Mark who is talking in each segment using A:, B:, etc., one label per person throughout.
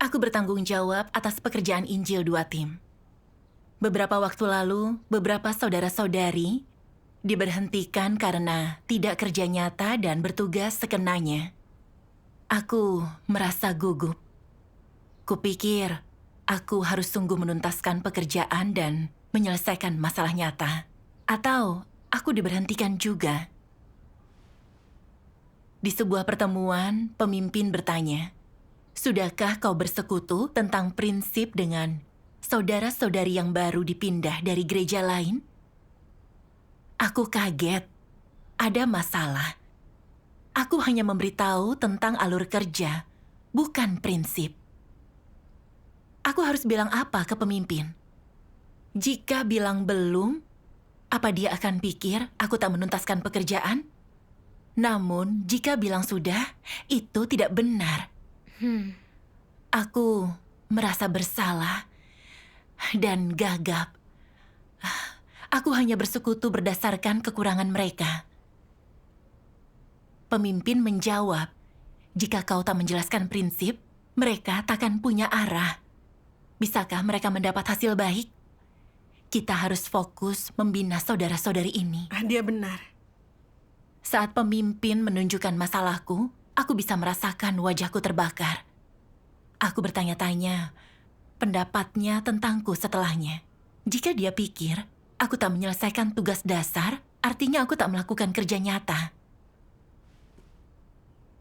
A: Aku bertanggung jawab atas pekerjaan Injil 2 tim. Beberapa waktu lalu, beberapa saudara-saudari diberhentikan karena tidak kerja nyata dan bertugas sekenanya. Aku merasa gugup. Kupikir aku harus sungguh menuntaskan pekerjaan dan menyelesaikan masalah nyata. Atau aku diberhentikan juga. Di sebuah pertemuan, pemimpin bertanya, "Sudahkah kau bersekutu tentang prinsip dengan saudara-saudari yang baru dipindah dari gereja lain?" Aku kaget. Ada masalah. Aku hanya memberitahu tentang alur kerja, bukan prinsip. Aku harus bilang apa ke pemimpin? Jika bilang belum, apa dia akan pikir aku tak menuntaskan pekerjaan? Namun, jika bilang sudah, itu tidak benar. Aku merasa bersalah dan gagap. Aku hanya bersekutu berdasarkan kekurangan mereka. Pemimpin menjawab, "Jika kau tak menjelaskan prinsip, mereka takkan punya arah. Bisakah mereka mendapat hasil baik? Kita harus fokus membina saudara-saudari ini."
B: Dia benar.
A: Saat pemimpin menunjukkan masalahku, aku bisa merasakan wajahku terbakar. Aku bertanya-tanya pendapatnya tentangku setelahnya. Jika dia pikir aku tak menyelesaikan tugas dasar, artinya aku tak melakukan kerja nyata.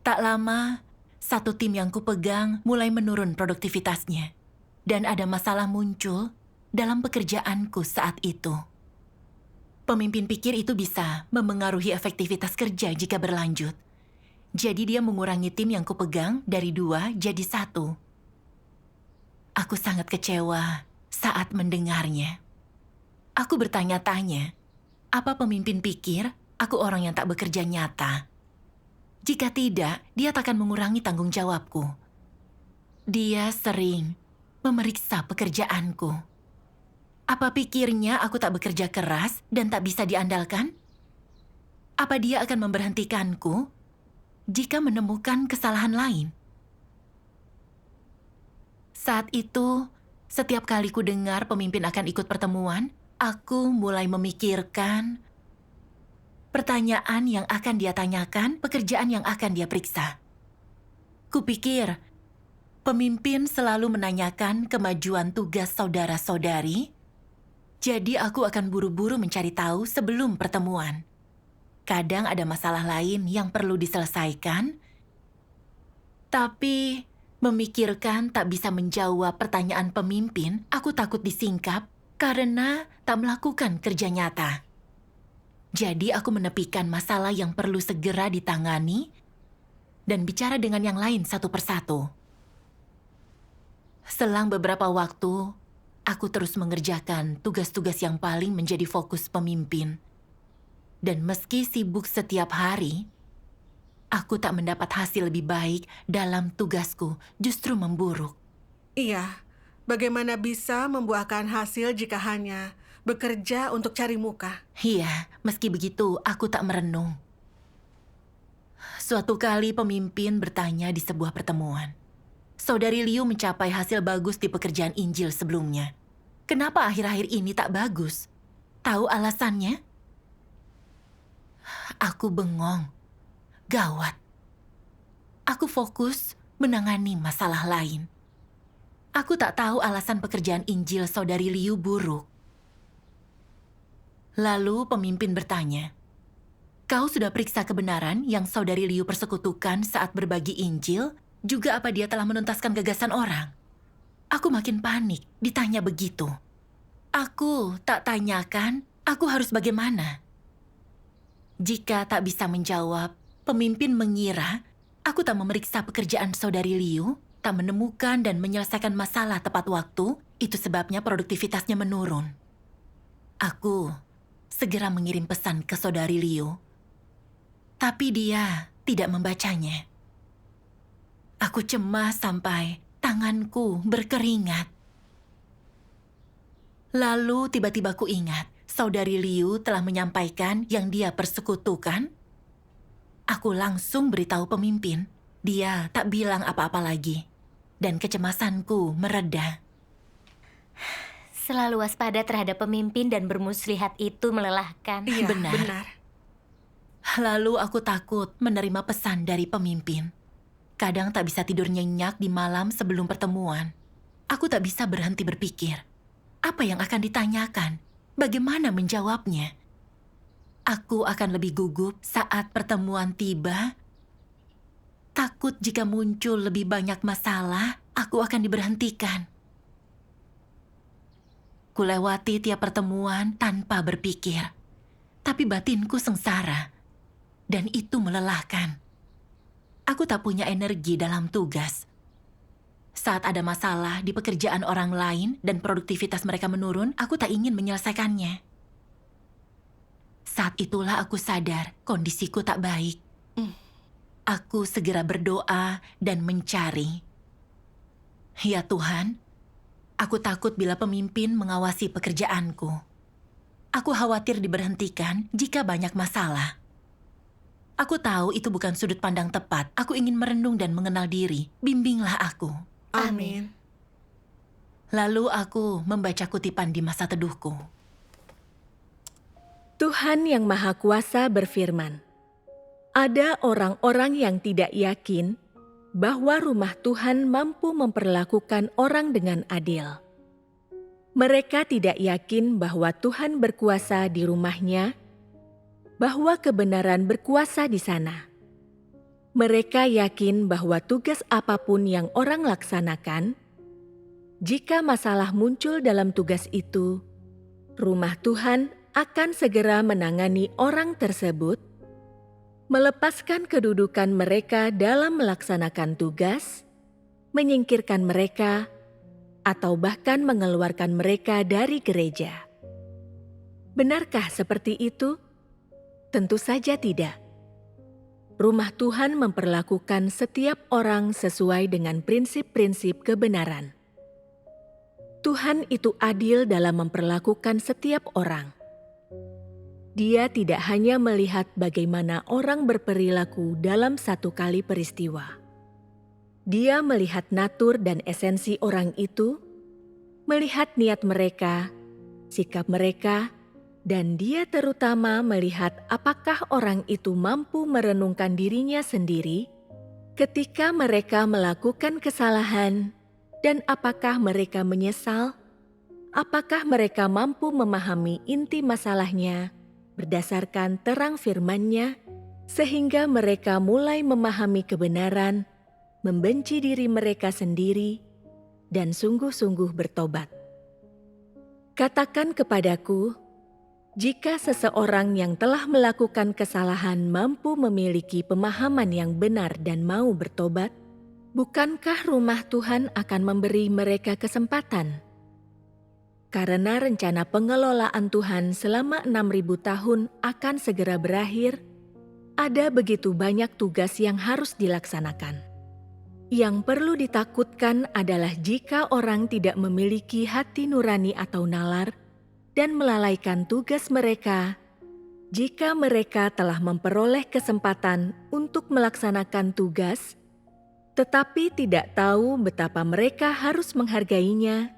A: Tak lama, satu tim yang kupegang mulai menurun produktivitasnya. Dan ada masalah muncul dalam pekerjaanku saat itu. Pemimpin pikir itu bisa memengaruhi efektivitas kerja jika berlanjut. Jadi dia mengurangi tim yang kupegang dari 2 jadi 1. Aku sangat kecewa saat mendengarnya. Aku bertanya-tanya, apa pemimpin pikir aku orang yang tak bekerja nyata? Jika tidak, dia takkan mengurangi tanggung jawabku. Dia sering memeriksa pekerjaanku. Apa pikirnya aku tak bekerja keras dan tak bisa diandalkan? Apa dia akan memberhentikanku jika menemukan kesalahan lain? Saat itu, setiap kali ku dengar pemimpin akan ikut pertemuan, aku mulai memikirkan pertanyaan yang akan dia tanyakan, pekerjaan yang akan dia periksa. Kupikir, pemimpin selalu menanyakan kemajuan tugas saudara-saudari, jadi aku akan buru-buru mencari tahu sebelum pertemuan. Kadang ada masalah lain yang perlu diselesaikan, tapi memikirkan tak bisa menjawab pertanyaan pemimpin, aku takut disingkap karena tak melakukan kerja nyata. Jadi aku menepikan masalah yang perlu segera ditangani dan bicara dengan yang lain satu persatu. Selang beberapa waktu, aku terus mengerjakan tugas-tugas yang paling menjadi fokus pemimpin. Dan meski sibuk setiap hari, aku tak mendapat hasil lebih baik dalam tugasku, justru memburuk.
B: Iya, bagaimana bisa membuahkan hasil jika hanya bekerja untuk cari muka?
A: Iya, meski begitu aku tak merenung. Suatu kali pemimpin bertanya di sebuah pertemuan. Saudari Liu mencapai hasil bagus di pekerjaan Injil sebelumnya. Kenapa akhir-akhir ini tak bagus? Tahu alasannya? Aku bengong. Gawat. Aku fokus menangani masalah lain. Aku tak tahu alasan pekerjaan Injil Saudari Liu buruk. Lalu pemimpin bertanya, "Kau sudah periksa kebenaran yang Saudari Liu persekutukan saat berbagi Injil, juga apa dia telah menuntaskan gagasan orang?" Aku makin panik ditanya begitu. Aku tak tanyakan, aku harus bagaimana? Jika tak bisa menjawab, pemimpin mengira aku tak memeriksa pekerjaan Saudari Liu, tak menemukan dan menyelesaikan masalah tepat waktu, itu sebabnya produktivitasnya menurun. Aku segera mengirim pesan ke Saudari Liu, tapi dia tidak membacanya. Aku cemas sampai tanganku berkeringat. Lalu tiba-tiba ku ingat, Saudari Liu telah menyampaikan yang dia persekutukan. Aku langsung beritahu pemimpin, dia tak bilang apa-apa lagi. dan kecemasanku mereda.
C: Selalu waspada terhadap pemimpin dan bermuslihat itu melelahkan.
B: Iya,
A: Benar.
B: benar.
A: Lalu aku takut menerima pesan dari pemimpin. Kadang tak bisa tidur nyenyak di malam sebelum pertemuan. Aku tak bisa berhenti berpikir. Apa yang akan ditanyakan? Bagaimana menjawabnya? Aku akan lebih gugup saat pertemuan tiba. Takut jika muncul lebih banyak masalah, aku akan diberhentikan. Kulewati tiap pertemuan tanpa berpikir. Tapi batinku sengsara. Dan itu melelahkan. Aku tak punya energi dalam tugas. Saat ada masalah di pekerjaan orang lain dan produktivitas mereka menurun, aku tak ingin menyelesaikannya. Saat itulah aku sadar kondisiku tak baik. Aku segera berdoa dan mencari. Ya Tuhan, aku takut bila pemimpin mengawasi pekerjaanku. Aku khawatir diberhentikan jika banyak masalah. Aku tahu itu bukan sudut pandang tepat. Aku ingin merenung dan mengenal diri. Bimbinglah aku.
B: Amin.
A: Lalu aku membaca kutipan di masa teduhku.
D: Tuhan Yang Maha Kuasa berfirman, "Ada orang-orang yang tidak yakin bahwa rumah Tuhan mampu memperlakukan orang dengan adil. Mereka tidak yakin bahwa Tuhan berkuasa di rumahnya, bahwa kebenaran berkuasa di sana. Mereka yakin bahwa tugas apapun yang orang laksanakan, jika masalah muncul dalam tugas itu, rumah Tuhan akan segera menangani orang tersebut, melepaskan kedudukan mereka dalam melaksanakan tugas, menyingkirkan mereka, atau bahkan mengeluarkan mereka dari gereja." Benarkah seperti itu? Tentu saja tidak. Rumah Tuhan memperlakukan setiap orang sesuai dengan prinsip-prinsip kebenaran. Tuhan itu adil dalam memperlakukan setiap orang. Dia tidak hanya melihat bagaimana orang berperilaku dalam satu kali peristiwa. Dia melihat natur dan esensi orang itu, melihat niat mereka, sikap mereka, dan dia terutama melihat apakah orang itu mampu merenungkan dirinya sendiri ketika mereka melakukan kesalahan, dan apakah mereka menyesal, apakah mereka mampu memahami inti masalahnya berdasarkan terang firman-Nya, sehingga mereka mulai memahami kebenaran, membenci diri mereka sendiri, dan sungguh-sungguh bertobat. Katakan kepadaku, jika seseorang yang telah melakukan kesalahan mampu memiliki pemahaman yang benar dan mau bertobat, bukankah rumah Tuhan akan memberi mereka kesempatan? Karena rencana pengelolaan Tuhan selama 6.000 tahun akan segera berakhir, ada begitu banyak tugas yang harus dilaksanakan. Yang perlu ditakutkan adalah jika orang tidak memiliki hati nurani atau nalar dan melalaikan tugas mereka, jika mereka telah memperoleh kesempatan untuk melaksanakan tugas, tetapi tidak tahu betapa mereka harus menghargainya,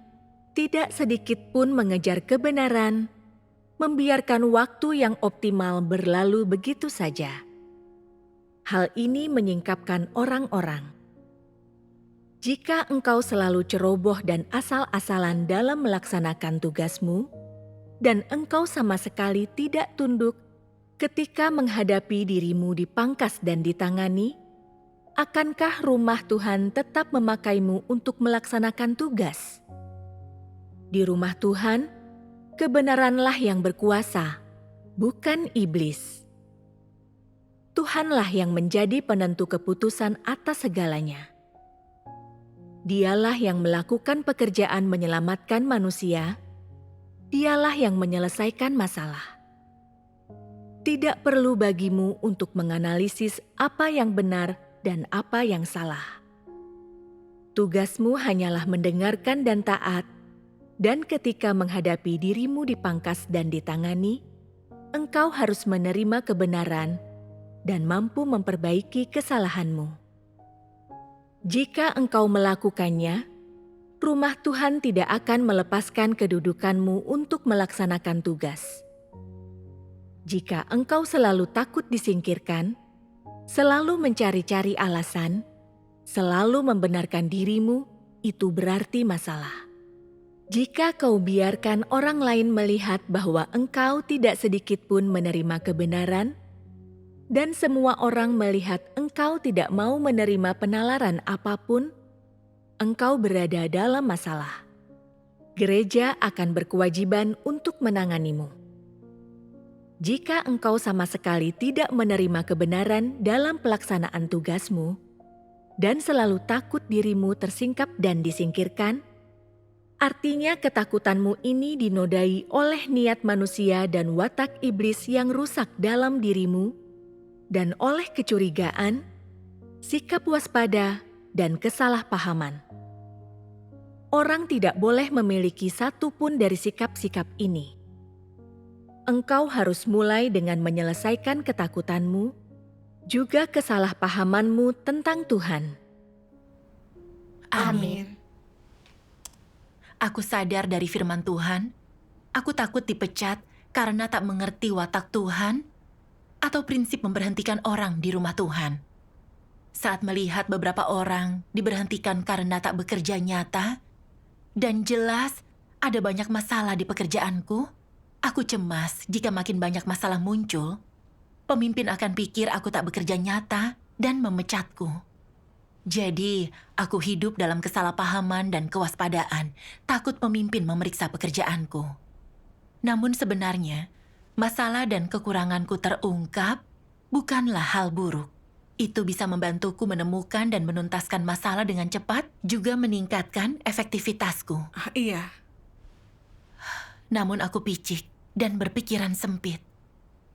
D: tidak sedikit pun mengejar kebenaran, membiarkan waktu yang optimal berlalu begitu saja. Hal ini menyingkapkan orang-orang. Jika engkau selalu ceroboh dan asal-asalan dalam melaksanakan tugasmu, dan engkau sama sekali tidak tunduk ketika menghadapi dirimu dipangkas dan ditangani, akankah rumah Tuhan tetap memakaimu untuk melaksanakan tugas? Di rumah Tuhan, kebenaranlah yang berkuasa, bukan iblis. Tuhanlah yang menjadi penentu keputusan atas segalanya. Dialah yang melakukan pekerjaan menyelamatkan manusia. Dialah yang menyelesaikan masalah. Tidak perlu bagimu untuk menganalisis apa yang benar dan apa yang salah. Tugasmu hanyalah mendengarkan dan taat, dan ketika menghadapi dirimu dipangkas dan ditangani, engkau harus menerima kebenaran dan mampu memperbaiki kesalahanmu. Jika engkau melakukannya, rumah Tuhan tidak akan melepaskan kedudukanmu untuk melaksanakan tugas. Jika engkau selalu takut disingkirkan, selalu mencari-cari alasan, selalu membenarkan dirimu, itu berarti masalah. Jika kau biarkan orang lain melihat bahwa engkau tidak sedikit pun menerima kebenaran, dan semua orang melihat engkau tidak mau menerima penalaran apapun, engkau berada dalam masalah. Gereja akan berkewajiban untuk menanganimu. Jika engkau sama sekali tidak menerima kebenaran dalam pelaksanaan tugasmu, dan selalu takut dirimu tersingkap dan disingkirkan, artinya ketakutanmu ini dinodai oleh niat manusia dan watak iblis yang rusak dalam dirimu, dan oleh kecurigaan, sikap waspada, dan kesalahpahaman. Orang tidak boleh memiliki satu pun dari sikap-sikap ini. Engkau harus mulai dengan menyelesaikan ketakutanmu, juga kesalahpahamanmu tentang Tuhan.
A: Amin. Aku sadar dari firman Tuhan, aku takut dipecat karena tak mengerti watak Tuhan atau prinsip memberhentikan orang di rumah Tuhan. Saat melihat beberapa orang diberhentikan karena tak bekerja nyata, dan jelas ada banyak masalah di pekerjaanku, aku cemas jika makin banyak masalah muncul, pemimpin akan pikir aku tak bekerja nyata dan memecatku. Jadi, aku hidup dalam kesalahpahaman dan kewaspadaan, takut pemimpin memeriksa pekerjaanku. Namun sebenarnya, masalah dan kekuranganku terungkap bukanlah hal buruk. Itu bisa membantuku menemukan dan menuntaskan masalah dengan cepat, juga meningkatkan efektivitasku.
B: Iya.
A: Namun aku picik dan berpikiran sempit.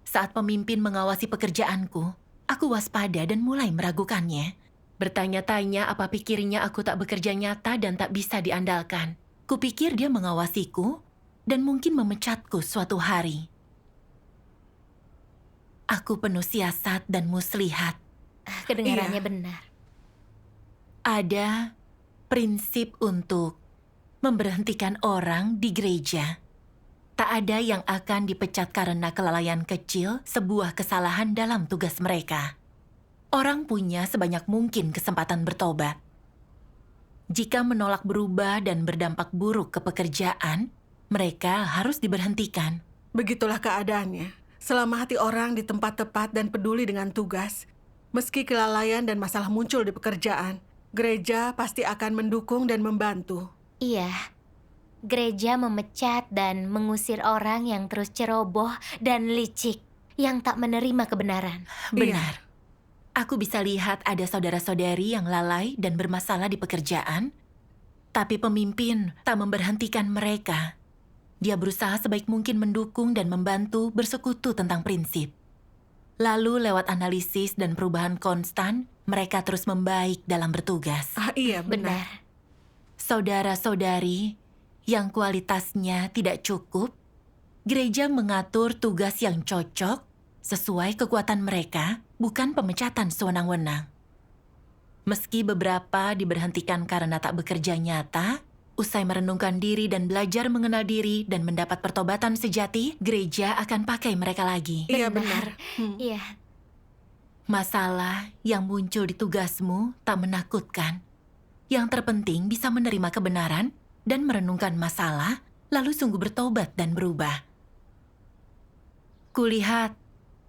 A: Saat pemimpin mengawasi pekerjaanku, aku waspada dan mulai meragukannya. Bertanya-tanya apa pikirnya aku tak bekerja nyata dan tak bisa diandalkan. Kupikir dia mengawasiku dan mungkin memecatku suatu hari. Aku penuh siasat dan muslihat.
C: Kedengarannya
B: Iya.
C: benar.
A: Ada prinsip untuk memberhentikan orang di gereja. Tak ada yang akan dipecat karena kelalaian kecil, sebuah kesalahan dalam tugas mereka. Orang punya sebanyak mungkin kesempatan bertobat. Jika menolak berubah dan berdampak buruk ke pekerjaan, mereka harus diberhentikan.
B: Begitulah keadaannya. Selama hati orang di tempat tepat dan peduli dengan tugas, meski kelalaian dan masalah muncul di pekerjaan, gereja pasti akan mendukung dan membantu.
C: Iya. Gereja memecat dan mengusir orang yang terus ceroboh dan licik, yang tak menerima kebenaran.
A: Benar. Aku bisa lihat ada saudara-saudari yang lalai dan bermasalah di pekerjaan, tapi pemimpin tak memberhentikan mereka. Dia berusaha sebaik mungkin mendukung dan membantu bersekutu tentang prinsip. Lalu lewat analisis dan perubahan konstan, mereka terus membaik dalam bertugas.
B: Iya,
C: Benar.
A: Saudara-saudari yang kualitasnya tidak cukup, gereja mengatur tugas yang cocok sesuai kekuatan mereka, bukan pemecatan sewenang-wenang. Meski beberapa diberhentikan karena tak bekerja nyata, usai merenungkan diri dan belajar mengenal diri dan mendapat pertobatan sejati, gereja akan pakai mereka lagi.
B: Iya, benar.
C: Iya.
A: Masalah yang muncul di tugasmu tak menakutkan. Yang terpenting bisa menerima kebenaran dan merenungkan masalah, lalu sungguh bertobat dan berubah. Kulihat,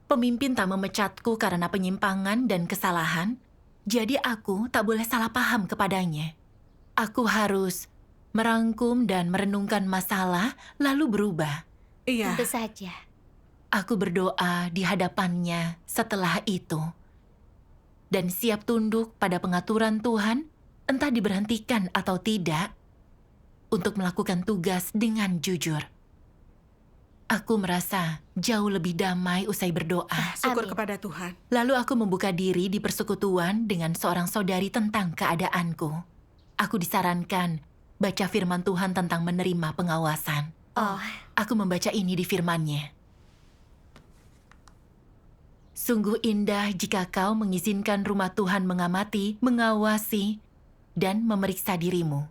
A: pemimpin tak memecatku karena penyimpangan dan kesalahan, jadi aku tak boleh salah paham kepadanya. Aku harus merangkum dan merenungkan masalah, lalu berubah.
B: Iya.
C: Tentu saja.
A: Aku berdoa di hadapannya setelah itu. Dan siap tunduk pada pengaturan Tuhan, entah diberhentikan atau tidak, untuk melakukan tugas dengan jujur. Aku merasa jauh lebih damai usai berdoa.
B: Syukur
C: Amin.
B: kepada Tuhan.
A: Lalu aku membuka diri di persekutuan dengan seorang saudari tentang keadaanku. Aku disarankan baca firman Tuhan tentang menerima pengawasan.
C: Oh,
A: Aku membaca ini di firman-Nya. Sungguh indah jika kau mengizinkan rumah Tuhan mengamati, mengawasi, dan memeriksa dirimu.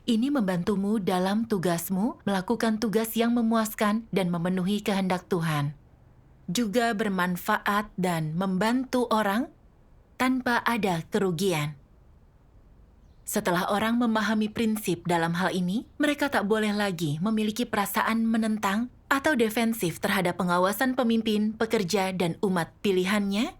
A: Ini membantumu dalam tugasmu melakukan tugas yang memuaskan dan memenuhi kehendak Tuhan. Juga bermanfaat dan membantu orang tanpa ada kerugian. Setelah orang memahami prinsip dalam hal ini, mereka tak boleh lagi memiliki perasaan menentang atau defensif terhadap pengawasan pemimpin, pekerja, dan umat pilihannya.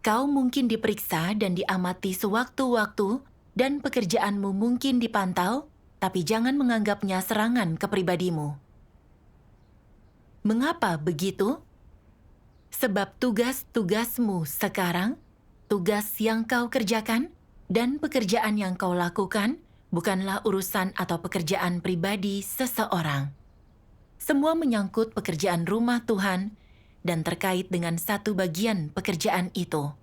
A: Kau mungkin diperiksa dan diamati sewaktu-waktu, dan pekerjaanmu mungkin dipantau, tapi jangan menganggapnya serangan ke pribadimu. Mengapa begitu? Sebab tugas-tugasmu sekarang, tugas yang kau kerjakan, dan pekerjaan yang kau lakukan bukanlah urusan atau pekerjaan pribadi seseorang. Semua menyangkut pekerjaan rumah Tuhan dan terkait dengan satu bagian pekerjaan itu.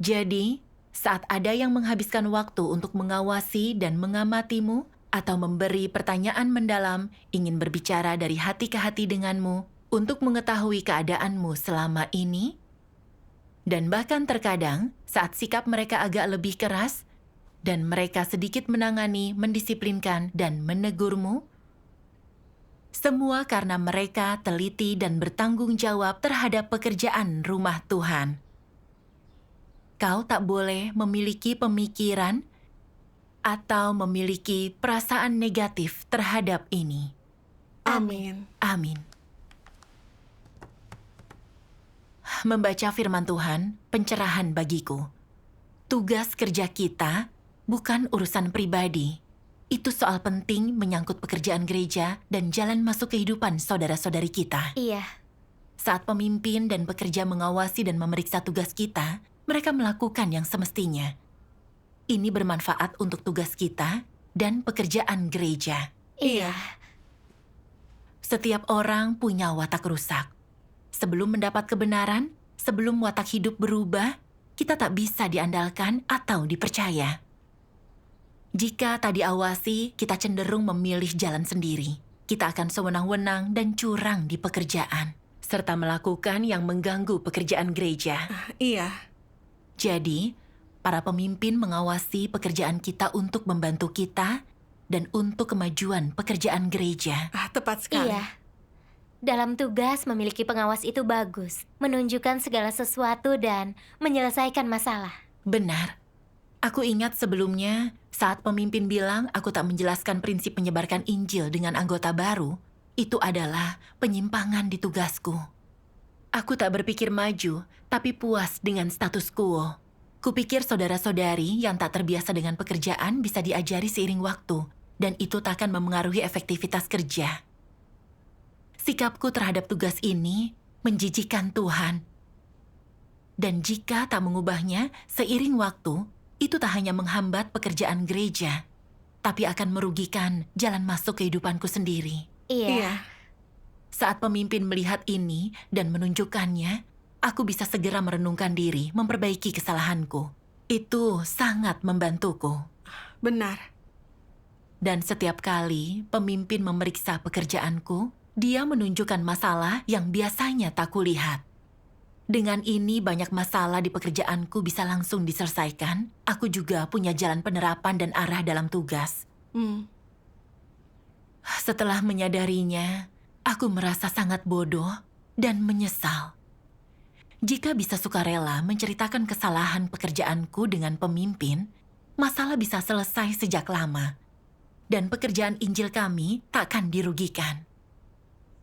A: Jadi, saat ada yang menghabiskan waktu untuk mengawasi dan mengamatimu atau memberi pertanyaan mendalam, ingin berbicara dari hati ke hati denganmu untuk mengetahui keadaanmu selama ini, dan bahkan terkadang saat sikap mereka agak lebih keras dan mereka sedikit menangani, mendisiplinkan, dan menegurmu, semua karena mereka teliti dan bertanggung jawab terhadap pekerjaan rumah Tuhan. Kau tak boleh memiliki pemikiran atau memiliki perasaan negatif terhadap ini.
B: Amin.
A: Amin. Membaca firman Tuhan, pencerahan bagiku. Tugas kerja kita bukan urusan pribadi. Itu soal penting menyangkut pekerjaan gereja dan jalan masuk kehidupan saudara-saudari kita.
C: Iya.
A: Saat pemimpin dan pekerja mengawasi dan memeriksa tugas kita, mereka melakukan yang semestinya. Ini bermanfaat untuk tugas kita dan pekerjaan gereja.
C: Iya.
A: Setiap orang punya watak rusak. Sebelum mendapat kebenaran, sebelum watak hidup berubah, kita tak bisa diandalkan atau dipercaya. Jika tak diawasi, kita cenderung memilih jalan sendiri. Kita akan sewenang-wenang dan curang di pekerjaan, serta melakukan yang mengganggu pekerjaan gereja.
B: Iya.
A: Jadi, para pemimpin mengawasi pekerjaan kita untuk membantu kita dan untuk kemajuan pekerjaan gereja.
B: Tepat sekali.
C: Iya. Dalam tugas memiliki pengawas itu bagus, menunjukkan segala sesuatu dan menyelesaikan masalah.
A: Benar. Aku ingat sebelumnya saat pemimpin bilang aku tak menjelaskan prinsip menyebarkan Injil dengan anggota baru, itu adalah penyimpangan di tugasku. Aku tak berpikir maju, tapi puas dengan status quo. Kupikir saudara-saudari yang tak terbiasa dengan pekerjaan bisa diajari seiring waktu, dan itu tak akan memengaruhi efektivitas kerja. Sikapku terhadap tugas ini menjijikan Tuhan. Dan jika tak mengubahnya seiring waktu, itu tak hanya menghambat pekerjaan gereja, tapi akan merugikan jalan masuk kehidupanku sendiri.
C: Iya.
A: Saat pemimpin melihat ini dan menunjukkannya, aku bisa segera merenungkan diri, memperbaiki kesalahanku. Itu sangat membantuku.
B: Benar.
A: Dan setiap kali pemimpin memeriksa pekerjaanku, dia menunjukkan masalah yang biasanya tak kulihat. Dengan ini banyak masalah di pekerjaanku bisa langsung diselesaikan. Aku juga punya jalan penerapan dan arah dalam tugas. Setelah menyadarinya, aku merasa sangat bodoh dan menyesal. Jika bisa sukarela menceritakan kesalahan pekerjaanku dengan pemimpin, masalah bisa selesai sejak lama. Dan pekerjaan Injil kami takkan dirugikan.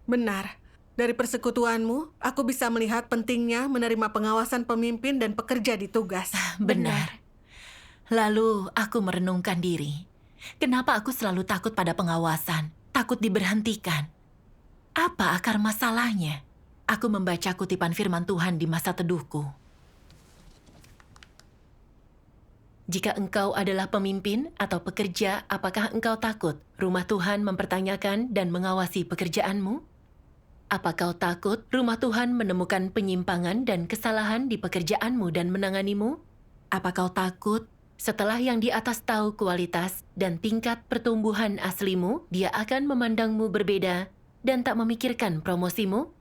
B: Benar. Dari persekutuanmu, aku bisa melihat pentingnya menerima pengawasan pemimpin dan pekerja di tugas.
A: Benar. Lalu aku merenungkan diri. Kenapa aku selalu takut pada pengawasan? Takut diberhentikan? Apa akar masalahnya? Aku membaca kutipan firman Tuhan di masa teduhku. Jika engkau adalah pemimpin atau pekerja, apakah engkau takut rumah Tuhan mempertanyakan dan mengawasi pekerjaanmu? Apa kau takut rumah Tuhan menemukan penyimpangan dan kesalahan di pekerjaanmu dan menanganimu? Apa kau takut setelah yang di atas tahu kualitas dan tingkat pertumbuhan aslimu, dia akan memandangmu berbeda dan tak memikirkan promosimu?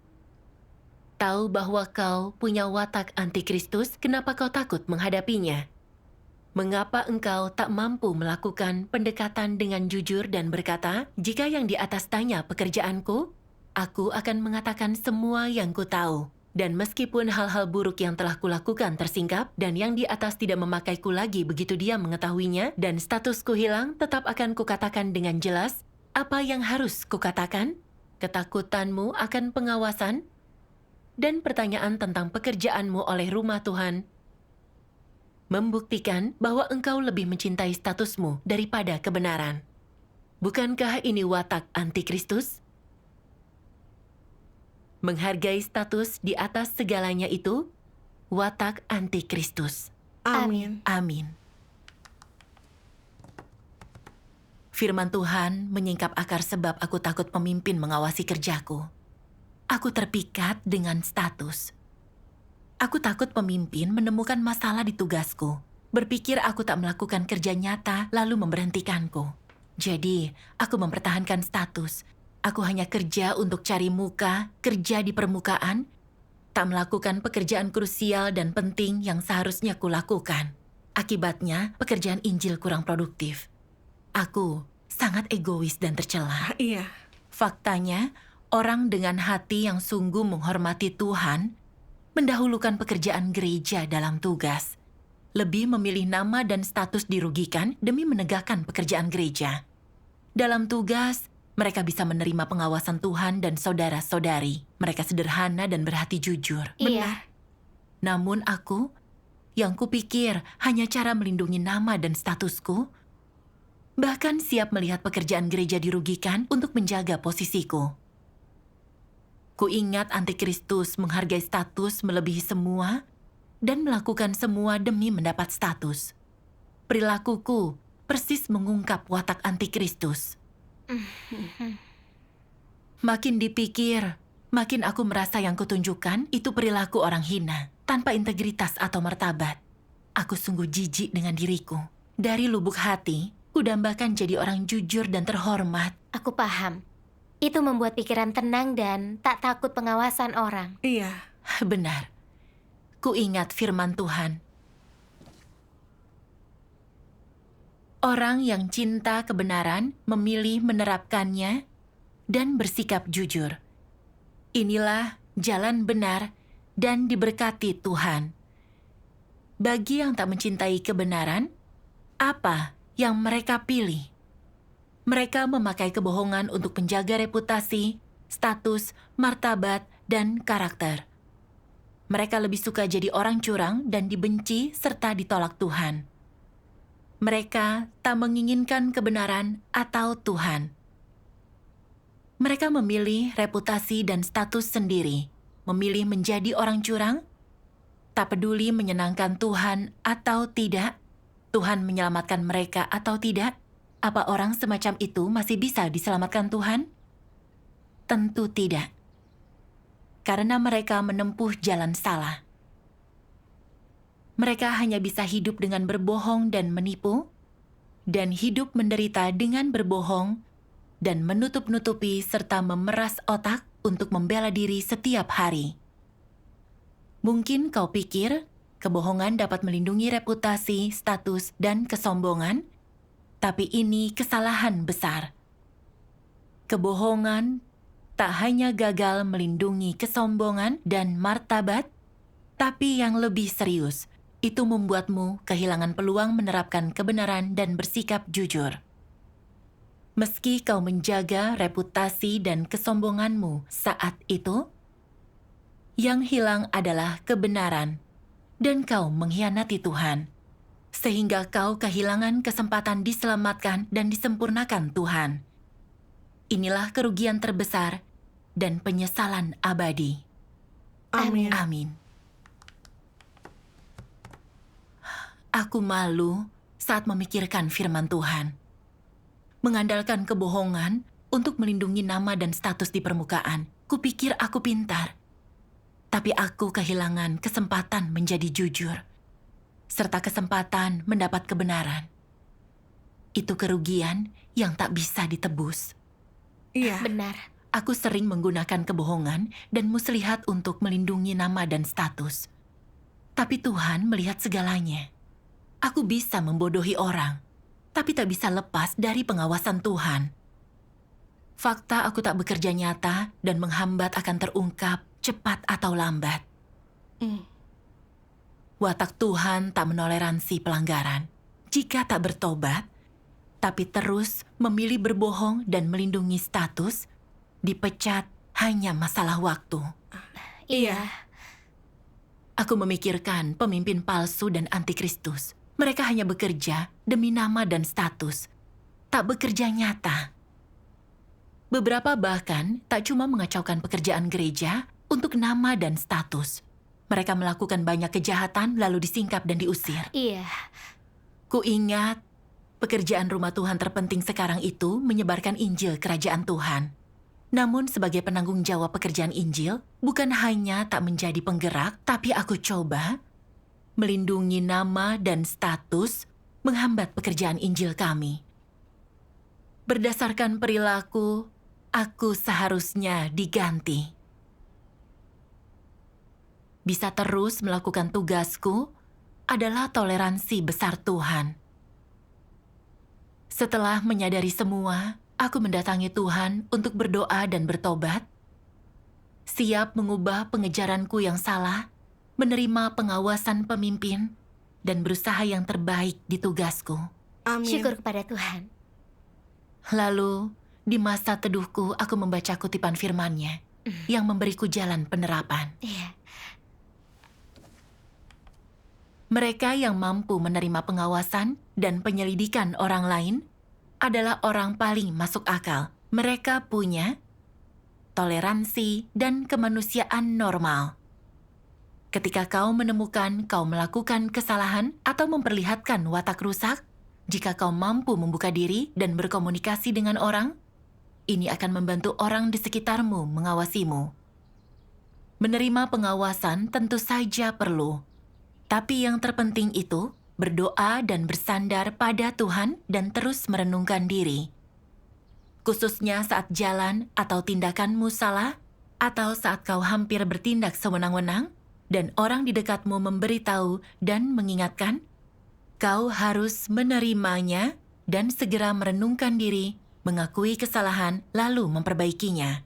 A: tahu bahwa kau punya watak antikristus, kenapa kau takut menghadapinya? Mengapa engkau tak mampu melakukan pendekatan dengan jujur dan berkata, jika yang di atas tanya pekerjaanku, aku akan mengatakan semua yang ku tahu. Dan meskipun hal-hal buruk yang telah kulakukan tersingkap, dan yang di atas tidak memakaiku lagi begitu dia mengetahuinya, dan statusku hilang, tetap akan kukatakan dengan jelas, apa yang harus kukatakan? Ketakutanmu akan pengawasan, dan pertanyaan tentang pekerjaanmu oleh rumah Tuhan, membuktikan bahwa engkau lebih mencintai statusmu daripada kebenaran. Bukankah ini watak antikristus? Menghargai status di atas segalanya itu, watak antikristus.
B: Amin.
A: Amin. Firman Tuhan menyingkap akar sebab aku takut pemimpin mengawasi kerjaku. Aku terpikat dengan status. Aku takut pemimpin menemukan masalah di tugasku, berpikir aku tak melakukan kerja nyata lalu memberhentikanku. Jadi, aku mempertahankan status. Aku hanya kerja untuk cari muka, kerja di permukaan, tak melakukan pekerjaan krusial dan penting yang seharusnya kulakukan. Akibatnya, pekerjaan Injil kurang produktif. Aku sangat egois dan tercela.
B: Iya.
A: Faktanya, orang dengan hati yang sungguh menghormati Tuhan mendahulukan pekerjaan gereja dalam tugas. Lebih memilih nama dan status dirugikan demi menegakkan pekerjaan gereja. Dalam tugas, mereka bisa menerima pengawasan Tuhan dan saudara-saudari. Mereka sederhana dan berhati jujur.
C: Iya.
A: Namun aku, yang kupikir hanya cara melindungi nama dan statusku, bahkan siap melihat pekerjaan gereja dirugikan untuk menjaga posisiku. Kuingat antikristus menghargai status melebihi semua dan melakukan semua demi mendapat status. Perilakuku persis mengungkap watak antikristus. Makin dipikir, makin aku merasa yang kutunjukkan itu perilaku orang hina, tanpa integritas atau martabat. Aku sungguh jijik dengan diriku. Dari lubuk hati, kudambakan jadi orang jujur dan terhormat.
C: Aku paham. Itu membuat pikiran tenang dan tak takut pengawasan orang.
B: Iya.
A: Benar. Kuingat firman Tuhan. Orang yang cinta kebenaran memilih menerapkannya dan bersikap jujur. Inilah jalan benar dan diberkati Tuhan. Bagi yang tak mencintai kebenaran, apa yang mereka pilih? Mereka memakai kebohongan untuk menjaga reputasi, status, martabat, dan karakter. Mereka lebih suka jadi orang curang dan dibenci serta ditolak Tuhan. Mereka tak menginginkan kebenaran atau Tuhan. Mereka memilih reputasi dan status sendiri, memilih menjadi orang curang, tak peduli menyenangkan Tuhan atau tidak, Tuhan menyelamatkan mereka atau tidak. Apa orang semacam itu masih bisa diselamatkan Tuhan? Tentu tidak. Karena mereka menempuh jalan salah. Mereka hanya bisa hidup dengan berbohong dan menipu, dan hidup menderita dengan berbohong, dan menutup-nutupi serta memeras otak untuk membela diri setiap hari. Mungkin kau pikir kebohongan dapat melindungi reputasi, status, dan kesombongan, tapi ini kesalahan besar. Kebohongan tak hanya gagal melindungi kesombongan dan martabat, tapi yang lebih serius, itu membuatmu kehilangan peluang menerapkan kebenaran dan bersikap jujur. Meski kau menjaga reputasi dan kesombonganmu saat itu, yang hilang adalah kebenaran, dan kau mengkhianati Tuhan, sehingga kau kehilangan kesempatan diselamatkan dan disempurnakan Tuhan. Inilah kerugian terbesar dan penyesalan abadi.
B: Amin.
A: Amin. Aku malu saat memikirkan firman Tuhan. Mengandalkan kebohongan untuk melindungi nama dan status di permukaan. Kupikir aku pintar. Tapi aku kehilangan kesempatan menjadi jujur, serta kesempatan mendapat kebenaran. Itu kerugian yang tak bisa ditebus.
B: Iya.
C: Benar.
A: aku sering menggunakan kebohongan dan muslihat untuk melindungi nama dan status. Tapi Tuhan melihat segalanya. Aku bisa membodohi orang, tapi tak bisa lepas dari pengawasan Tuhan. Fakta aku tak bekerja nyata dan menghambat akan terungkap cepat atau lambat. Watak Tuhan tak menoleransi pelanggaran. Jika tak bertobat, tapi terus memilih berbohong dan melindungi status, dipecat hanya masalah waktu.
C: Iya.
A: Aku memikirkan pemimpin palsu dan antikristus. Mereka hanya bekerja demi nama dan status, tak bekerja nyata. Beberapa bahkan tak cuma mengacaukan pekerjaan gereja untuk nama dan status. Mereka melakukan banyak kejahatan lalu disingkap dan diusir.
C: Iya.
A: Kuingat, pekerjaan rumah Tuhan terpenting sekarang itu menyebarkan Injil Kerajaan Tuhan. Namun sebagai penanggung jawab pekerjaan Injil, bukan hanya tak menjadi penggerak, tapi aku coba melindungi nama dan status menghambat pekerjaan Injil kami. Berdasarkan perilaku, aku seharusnya diganti. Bisa terus melakukan tugasku adalah toleransi besar Tuhan. Setelah menyadari semua, aku mendatangi Tuhan untuk berdoa dan bertobat, siap mengubah pengejaranku yang salah, menerima pengawasan pemimpin, dan berusaha yang terbaik di tugasku.
B: Amin.
C: Syukur kepada Tuhan.
A: Lalu, di masa teduhku, aku membaca kutipan firman-Nya yang memberiku jalan penerapan.
C: Iya.
A: Mereka yang mampu menerima pengawasan dan penyelidikan orang lain adalah orang paling masuk akal. Mereka punya toleransi dan kemanusiaan normal. Ketika kau menemukan kau melakukan kesalahan atau memperlihatkan watak rusak, jika kau mampu membuka diri dan berkomunikasi dengan orang, ini akan membantu orang di sekitarmu mengawasimu. Menerima pengawasan tentu saja perlu, tapi yang terpenting itu berdoa dan bersandar pada Tuhan dan terus merenungkan diri. Khususnya saat jalan atau tindakanmu salah, atau saat kau hampir bertindak sewenang-wenang, dan orang di dekatmu memberitahu dan mengingatkan, kau harus menerimanya dan segera merenungkan diri, mengakui kesalahan, lalu memperbaikinya.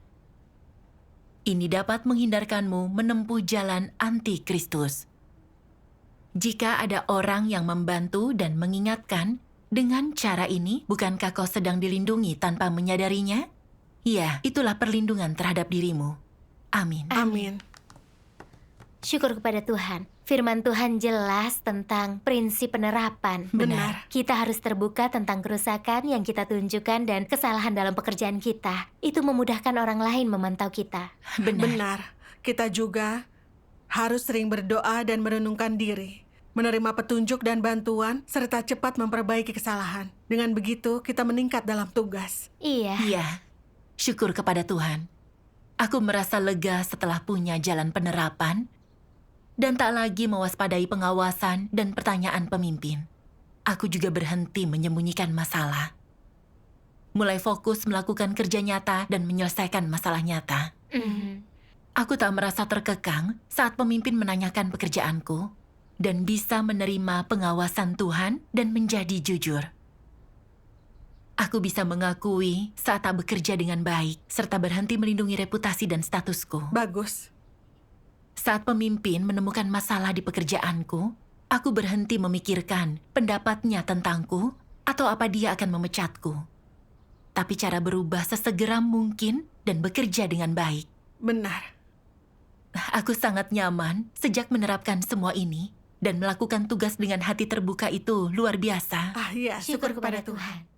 A: Ini dapat menghindarkanmu menempuh jalan anti-Kristus. Jika ada orang yang membantu dan mengingatkan, dengan cara ini, bukankah kau sedang dilindungi tanpa menyadarinya? Ya, itulah perlindungan terhadap dirimu. Amin.
B: Amin.
C: Syukur kepada Tuhan. Firman Tuhan jelas tentang prinsip penerapan.
B: Benar.
C: Kita harus terbuka tentang kerusakan yang kita tunjukkan dan kesalahan dalam pekerjaan kita. Itu memudahkan orang lain memantau kita.
B: Benar. Kita juga harus sering berdoa dan merenungkan diri, menerima petunjuk dan bantuan, serta cepat memperbaiki kesalahan. Dengan begitu, kita meningkat dalam tugas.
C: Iya.
A: Iya, syukur kepada Tuhan. Aku merasa lega setelah punya jalan penerapan dan tak lagi mewaspadai pengawasan dan pertanyaan pemimpin. Aku juga berhenti menyembunyikan masalah. Mulai fokus melakukan kerja nyata dan menyelesaikan masalah nyata. Aku tak merasa terkekang saat pemimpin menanyakan pekerjaanku dan bisa menerima pengawasan Tuhan dan menjadi jujur. Aku bisa mengakui saat tak bekerja dengan baik serta berhenti melindungi reputasi dan statusku.
B: Bagus.
A: Saat pemimpin menemukan masalah di pekerjaanku, aku berhenti memikirkan pendapatnya tentangku atau apa dia akan memecatku. Tapi cara berubah sesegera mungkin dan bekerja dengan baik.
B: Benar.
A: Aku sangat nyaman sejak menerapkan semua ini dan melakukan tugas dengan hati terbuka itu luar biasa.
B: Iya,
C: Syukur kepada Tuhan.